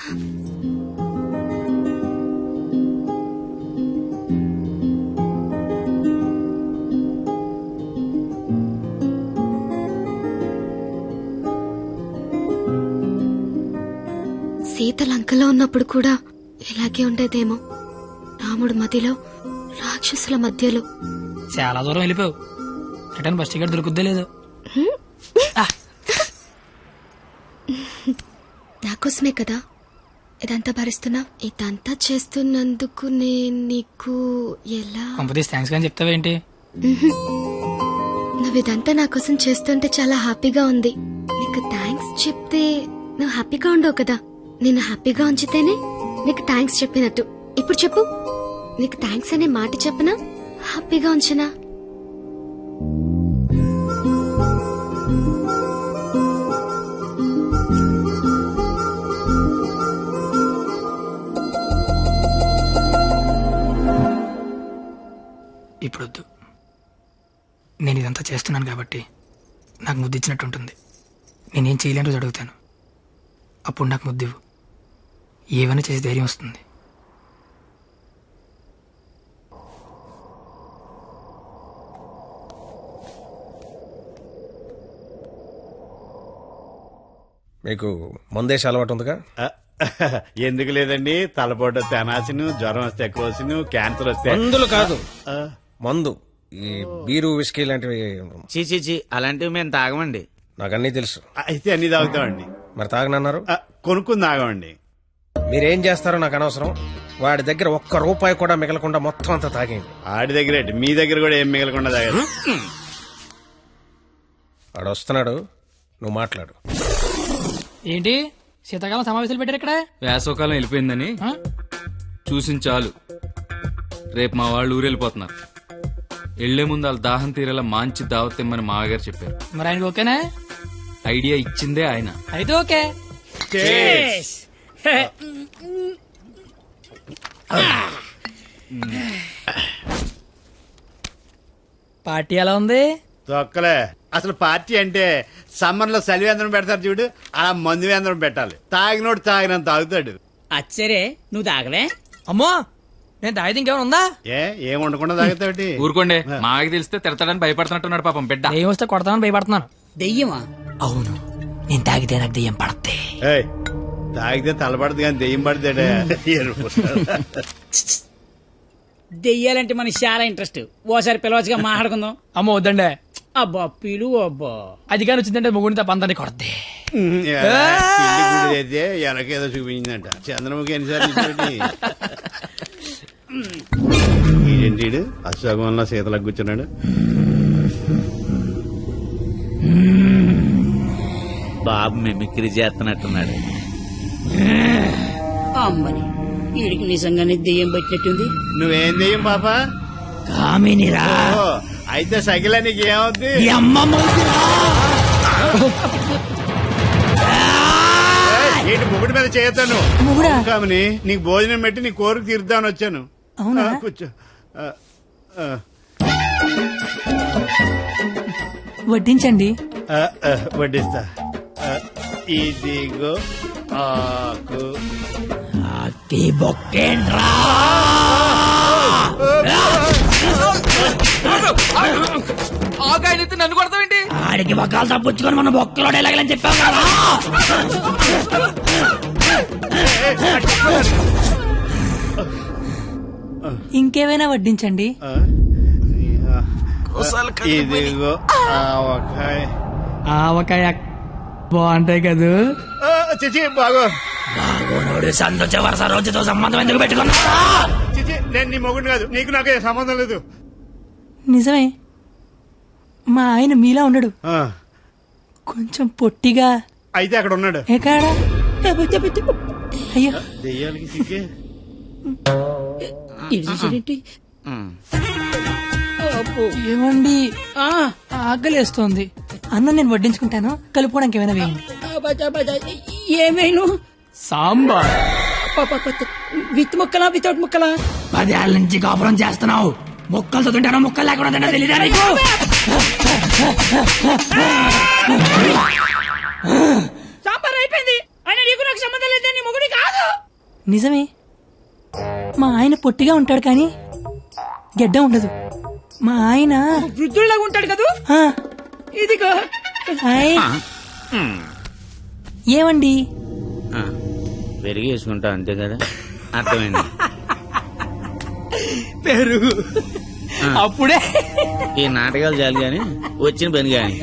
సీత లంకలో ఉన్నప్పుడు కూడా ఇలాగే ఉండేదేమో. రాముడు మధ్యలో, రాక్షసుల మధ్యలో. చాలా దూరం వెళ్ళిపోయావు. రిటర్న్ బస్ టికెట్ దొరుకుద్దే లేదు. నాకోసమే కదా ఇదంతా భరిస్తున్నా. ఇదంతా చేస్తున్నందుకు నేను నీకు ఎలా కంపెనీస్ థ్యాంక్స్ కానీ చెప్తావేంటి? నువ్వు ఇదంతా నా కోసం చేస్తుంటే చాలా హ్యాపీగా ఉంది. నీకు థ్యాంక్స్ చెప్తే నువ్వు హ్యాపీగా ఉండవు కదా. నేను హ్యాపీగా ఉంచితేనే నీకు థ్యాంక్స్ చెప్పినట్టు. ఇప్పుడు చెప్పు, నీకు థ్యాంక్స్ అనే మాట చెప్పనా, హ్యాపీగా ఉంచనా? ఇప్పుడొద్దు. నేను ఇదంతా చేస్తున్నాను కాబట్టి నాకు ముద్దు ఇచ్చినట్టు ఉంటుంది. నేనేం చేయలేని రోజు అడుగుతాను, అప్పుడు నాకు ముద్దివ్వు. ఏమైనా చేసి ధైర్యం వస్తుంది. మీకు మందేసి అలవాటు ఉందిగా? ఎందుకు లేదండి, తలపోట తెనాసిను, జ్వరం వస్తే కోసిను, క్యాన్సర్ వస్తే మందులు కాదు, మందు. ఈ బీరు విస్కీ లాంటివి చీ అలాంటివి మేము తాగమండి. నాకు అన్నీ తెలుసు. అయితే అన్ని తాగుతామండి. మరి తాగనన్నారు? కొనుక్కుని తాగమండి. మీరేం చేస్తారో నాకు అనవసరం. వాడి దగ్గర ఒక్క రూపాయి కూడా మిగలకుండా మొత్తం అంతా తాగేయండి. ఆడి దగ్గర మీ దగ్గర కూడా ఏం మిగలకుండా తాగారు. వాడు వస్తున్నాడు, నువ్వు మాట్లాడు. ఏంటి శీతాకాలం సమావేశాలు పెట్టారు ఇక్కడ? వేసవకాలం వెళ్ళిపోయిందని చూసించాలు. రేపు మా వాళ్ళు ఊరెళ్ళిపోతున్నారు. వెళ్లే ముందు వాళ్ళ దాహం తీరేలా మంచి దావత్ ఇమ్మని మామగారు చెప్పారు. మరి ఆయనకి ఓకేనా? ఐడియా ఇచ్చిందే ఆయన. అయితే ఓకే. పార్టీ ఎలా ఉంది? తొక్కలే. అసలు పార్టీ అంటే సమ్మర్ లో చలివేంద్రం పెడతారు చూడు, అలా మందు వేంద్రం పెట్టాలి. తాగినోడు తాగినంత తాగుతాడు. అచ్చరే నువ్వు తాగలే? అమ్మో, నేను తాగితే ఇంకేమైనా ఉందా? ఏం ఉండకుండా తాగుతాడు. ఊరుకోండి, మాకు తెలిస్తే తిడతాడని భయపడుతున్నట్టున్నాడు పాపం బిడ్డ. దెయ్యం వస్తే కొడతామని భయపడుతున్నాను. దెయ్యమా? అవును, నేను తాగితే నాకు దెయ్యం పడతాయి. తాగితే తలపడదు కానీ దెయ్యం పడతాడే. దెయ్యాలంటే మనకి చాలా ఇంట్రెస్ట్. ఓసారి పిలవచ్చుగా మాట్లాడుకుందాం. అమ్మ వద్దండి. అబ్బా పిలు. అబ్బా అది కానీ వచ్చిందంటే ముగ్గురిని తప్ప అందరినీ కొడద్ది. అయితే ఎలాకేదో చూపించిందంట. చంద్రముఖి ఎన్నిసార్లు ఏంటి అశోకంలో సీతలకు కూర్చున్నాడు. బాబు మిమిక్రీ చేస్తున్నట్టున్నాడు. అమ్మని వీడికి నిజంగానే దెయ్యం పట్టినట్టుంది. నువ్వేం దెయ్యం పాప? కామినిరా. అయితే సగిల నీకు ఏమవుద్ది? ఏంటి ముగుడి మీద చేయతాను కామని? నీకు భోజనం పెట్టి నీ కోరిక తీరుద్దామని వచ్చాను. కూర్చో. వడ్డించండి. వడ్డిస్తా. ఇదిగో ఆకు. ఆకాయనైతే నన్ను కొడతావేంటి? ఆడికి బొక్కలు తప్పించుకొని మన బొక్కలో ఎలాగలని చెప్పావు కదా. ఇంకేమైనా వడ్డించండి. ఇదిగో ఆవకాయ. ఆవకాయ బాగుంటాయి కదా. చిచి బాగో. బాగోనోడు సంతోష వరుస రోజుతో సంబంధం ఎందుకు పెట్టుకున్నా? చిచి నేను నీ మొగుడు కాదు, నీకు నాకు సంబంధం లేదు. నిజమే, మా ఆయన మీలా ఉండడు, కొంచెం పొట్టిగా. అయితే అక్కడ ఉన్నాడు. ఎక్కడ? అయ్యో దెయ్యాలకి సిగ్గే. ఏమండి, ఆకలేస్తోంది. అన్నం నేను వడ్డించుకుంటాను, కలుపుకోవడానికి ఏమైనా వేయండి. ఏమైనా సాంబార్. విత్ ముక్కలా వితౌట్ ముక్కలా? 10 ఏళ్ళ నుంచి కాపురం చేస్తున్నావు, ముక్కలు చదువుంటానో ముక్కలు లేకుండా తెలీదా నీకు? సాంబార్ అయిపోయింది. అయినా నీకు నాకు సంబంధం లేదని మొగుడి కాదు. నిజమే, మా ఆయన పొట్టిగా ఉంటాడు కానీ గెడ్డ ఉండదు. మా ఆయన వృద్ధుల్లాగా ఉంటాడు కదా. ఇదిగో ఏమండి, పెరిగి వేసుకుంటా అంతే కదా, అర్థమైంది. పెరుగు అప్పుడే. ఈ నాటకాలు చాలు గాని వచ్చిన పని గాని.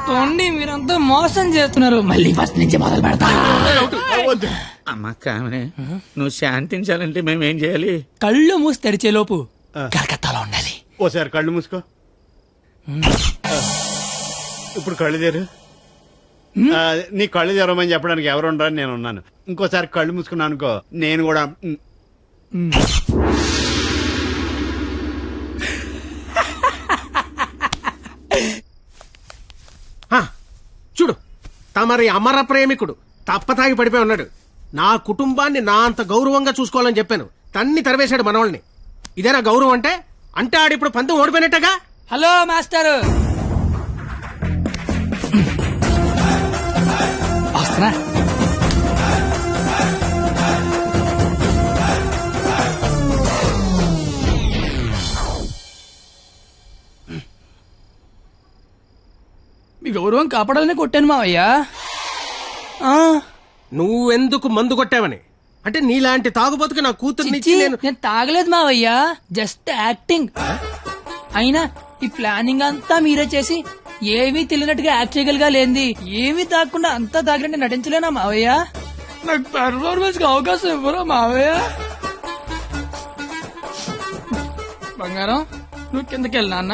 తోండి, మీరంతా మోసం చేస్తున్నారు. మళ్ళీ ఫస్ట్ నుంచి మొదలు పెడతా. అమ్మ కామనే, నువ్వు శాంతించాలంటే మేమేం చేయాలి? కళ్ళు మూసి తెరిచే లోపు కలకత్తాలో ఉండాలి. ఓసారి కళ్ళు మూసుకో. ఇప్పుడు కళ్ళు తెరు. నీ కళ్ళు తెరవమని చెప్పడానికి ఎవరు ఉండరని నేను ఉన్నాను. ఇంకోసారి కళ్ళు మూసుకున్నాను అనుకో, నేను కూడా. చూడు, తమరి అమర ప్రేమికుడు తప్పతాగి పడిపోయి ఉన్నాడు. నా కుటుంబాన్ని నా అంత గౌరవంగా చూసుకోవాలని చెప్పాను, తన్ని తరివేశాడు మనవాళ్ళని. ఇదేనా గౌరవం అంటే? అంటే ఆడిప్పుడు పందెం ఓడిపోయినట్టుగా. హలో మాస్టర్, వస్తున్నా. మీ గౌరవం కాపాడాలని కొట్టాను మావయ్యా. నువ్వెందుకు మందు కొట్టావని? అంటే నీలాంటి తాగుబోతుకి నా కూతుర్నిచ్చి నేను తాగలేదు మావయ్యా, జస్ట్ యాక్టింగ్. అయినా ఈ ప్లానింగ్ అంతా మీరే చేసి ఏమీ తెలియనట్టుగా యాక్ట్ చేయగలిగా లేంది. ఏమీ తాగకుండా అంతా తాగినట్టు నటించలేనా మావయ్య? నాకు పెర్ఫార్మెన్స్ కి అవకాశం ఇవ్వరా మావయ్య? బంగారం, నువ్వు కిందకెళ్ళి నాన్న,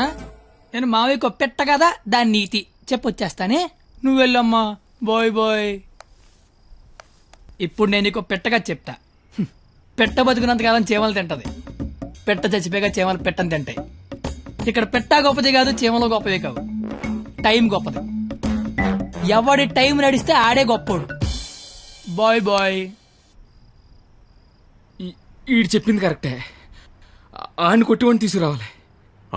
నేను మావయ్యకు పెట్ట కదా దాని నీతి చెప్పొచ్చేస్తానే. నువ్వు వెళ్ళమ్మా. Bye bye. ఇప్పుడు నేను నీకు పెట్టగా చెప్తా. పెట్ట బతుకున్నంతకాలం చీమలు తింటది, పెట్ట చచ్చిపోయాక చీమలు పెట్టని తింటాయి. ఇక్కడ పెట్ట గొప్పది కాదు, చీమలు గొప్పది కావు, టైం గొప్పది. ఎవడి టైం నడిస్తే ఆడే గొప్పోడు. Bye bye. ఈడు చెప్పింది కరెక్టే, ఆడిని కొట్టేవాడిని తీసుకురావాలి.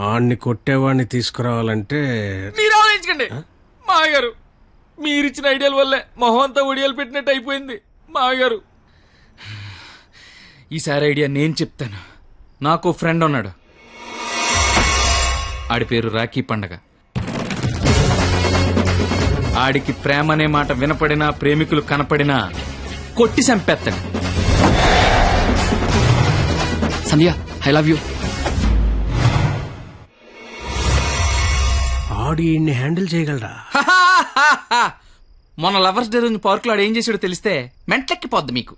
ఆడిని కొట్టేవాడిని తీసుకురావాలంటే మీరు ఆలోచించకండి మాగారు. మీరిచ్చిన ఐడియాల వల్లే మొహం అంతా ఒడియాలు పెట్టినట్టు అయిపోయింది మాగారు. ఈసారి ఐడియా నేను చెప్తాను. నాకు ఫ్రెండ్ ఉన్నాడు, ఆడి పేరు రాఖీ పండగ. ఆడికి ప్రేమ అనే మాట వినపడినా, ప్రేమికులు కనపడినా కొట్టి చంపేస్తాడు. Sandhya, I love you. ఆడి హ్యాండిల్ చేయగలరా? మొన్న లవర్స్ డే రోజు పార్క్ లో ఏం చేసాడో తెలిస్తే మెంట్లెక్కిపోద్ది మీకు.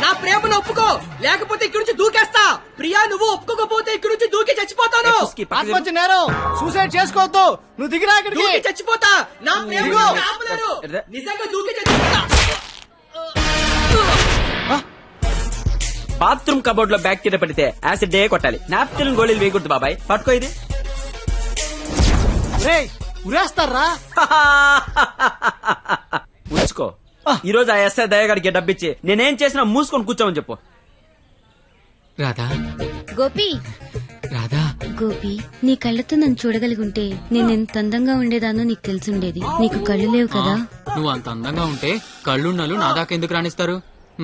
నా ప్రేమను ఒప్పుకో, లేకపోతే ఇక్కడి నుంచి దూకేస్తా. ప్రియా, నువ్వు ఒప్పుకోకపోతే ఇక్కడి నుంచి దూకి చచ్చిపోతాను. ఆత్మహత్య నేరం, సూసైడ్ చేసుకోవద్దు. నువ్వు దిగిరా, దూకి చచ్చిపోతా. నా ప్రేమను ఆపలేరు. నిజంగా దూకి చచ్చిపోతా. బాత్రూమ్ కబోర్డ్ లో బ్యాక్టీరియా పడితే యాసిడ్ డే కొట్టాలి, నాప్కిన్ గోళీలు వేయకూడదు బాబాయ్. పట్టుకో ఇది. ఉరేస్తారా? ఉంచుకో. ఈ రోజు ఆ ఎస్ఐ దయగాడికి డబ్బిచ్చి నేనేం చేసినా మూసుకొని కూర్చోమని చెప్పు. రాధా, గోపి, రాధా, గోపి, నీ కళ్ళతో నన్ను చూడగలిగుంటే నేను ఎంత అందంగా ఉండేదానో నీకు తెలిసుండేది. నీకు కళ్ళు లేవు కదా. నువ్వు అంత అందంగా ఉంటే కళ్ళున్నాళ్ళు నా దాకా ఎందుకు రాణిస్తారు?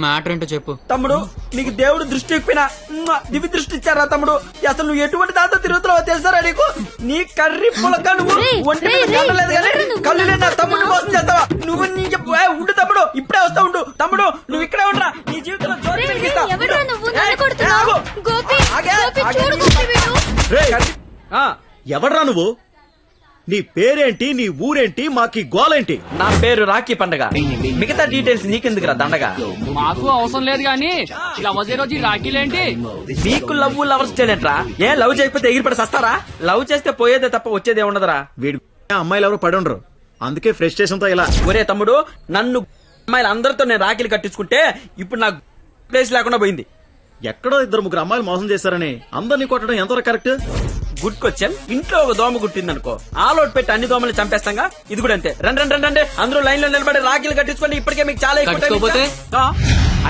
మ్యాటర్ ఏంటో చెప్పు. తమ్ముడు, నీకు దేవుడు దృష్టి ఎక్కిపోయినా దివి దృష్టి ఇచ్చారా తమ్ముడు? అసలు నువ్వు ఎటువంటి దాంతో తిరుగుతున్నావో తెలుసారా నీకు? నీ కర్రీ పులక నువ్వు ఒంటి మీద కండలేదు కానీ కళ్ళు లేని నా తమ్ముడు మోసం చేస్తావా నువ్వు? నీ ఉండు తమ్ముడు, ఇప్పుడే వస్తా ఉండు. తమ్ముడు, నువ్వు ఇక్కడే ఉండరా, నీ జీవితంలో జోరు పెరిగిస్తా. ఎవడ్రా నువ్వు? నీ పేరేంటి, నీ ఊరేంటి, మాకి గోలేంటి? నా పేరు రాఖీ పండగ. మిగతా డీటెయిల్స్ నీకెందుకురా దండగా? మాకు అవసరం లేదు గానీ లవ్ రోజు రాఖీలేంటి? మీకు లవ్ లవర్స్ చేయలేంట్రా? ఏ లవ్ చేయకపోతే ఎగిరిపడి సస్తారా? లవ్ చేస్తే పోయేదే తప్ప వచ్చేదే ఉండదురా. వీడి అమ్మాయిలు ఎవరు పడి ఉండరు, అందుకే ఫ్రస్ట్రేషన్ తో ఇలా. ఒరే తమ్ముడు, నన్ను అమ్మాయిలు అందరితో నేను రాఖీలు కట్టించుకుంటే ఇప్పుడు నాకు ప్లేస్ లేకుండా పోయింది. ఎక్కడో 2-3 అమ్మాయిలు మోసం చేశారని అందరినీ కొట్టడం ఎంతవరకు కరెక్ట్? Good question. ఇంట్లో ఒక దోమ కుట్టిందనుకో ఆల్ అవుట్ పెట్టి అన్ని దోమలు చంపేస్తాగా. ఇది కూడా అంతే. రండి రండి రండి రండి అందరూ లైన్ లో నిలబడి రాఖీలు కట్టించుకోండి. ఇప్పటికే మీకు చాలా ఎక్కువ time కట్టుకోకపోతే? ఇచ్చా.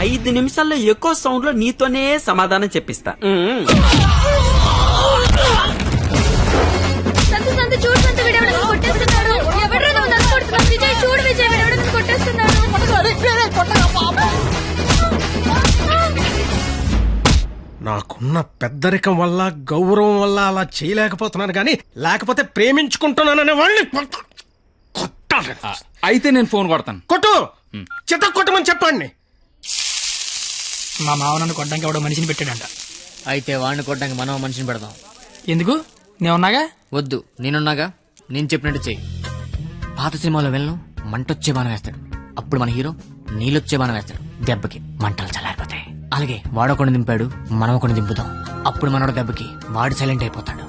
5 నిమిషాల్లో ఎక్కువ సౌండ్ లో నీతోనే సమాధానం చెప్పిస్తా. సంతు సంతు చూడు సంతు వీడెవడో నన్ను కొట్టేస్తున్నాడు. ఎవడ్రా నువ్వు నన్ను కొడుతున్నావు? విజయ్ చూడు విజయ్ వీడెవడో నన్ను కొట్టేస్తున్నాడు. నాకున్న పెద్దరికం వల్ల గౌరవం వల్ల అలా చేయలేకపోతున్నాను కానీ లేకపోతే ప్రేమించుకుంటున్నాననే వాళ్ళని కొట్టాలి. అయితే నేను ఫోన్ కొడతాను. కొట్టు, చిత్త కొట్టమని చెప్పండి. మా మావ నన్ను కొట్టడానికి ఎవడో మనిషిని పెట్టాడంట. అయితే వాడిని కొట్టడానికి మనం మనిషిని పెడదాం. ఎందుకు? నేనున్నాగా. వద్దు, నేనున్నాగా. నేను చెప్పినట్టు చెయ్యి. పాత సినిమాలో వెళ్ళను మంటొచ్చే బాణం వేస్తాడు. అప్పుడు మన హీరో నీళ్ళొచ్చే బాణం వేస్తాడు. దెబ్బకి మంటలు చల్లారిపోతాయి. అలాగే వాడొకడిని దింపాడు, మనం ఒకటి దింపుదాం. అప్పుడు మనోడు దెబ్బకి వాడు సైలెంట్ అయిపోతాడు.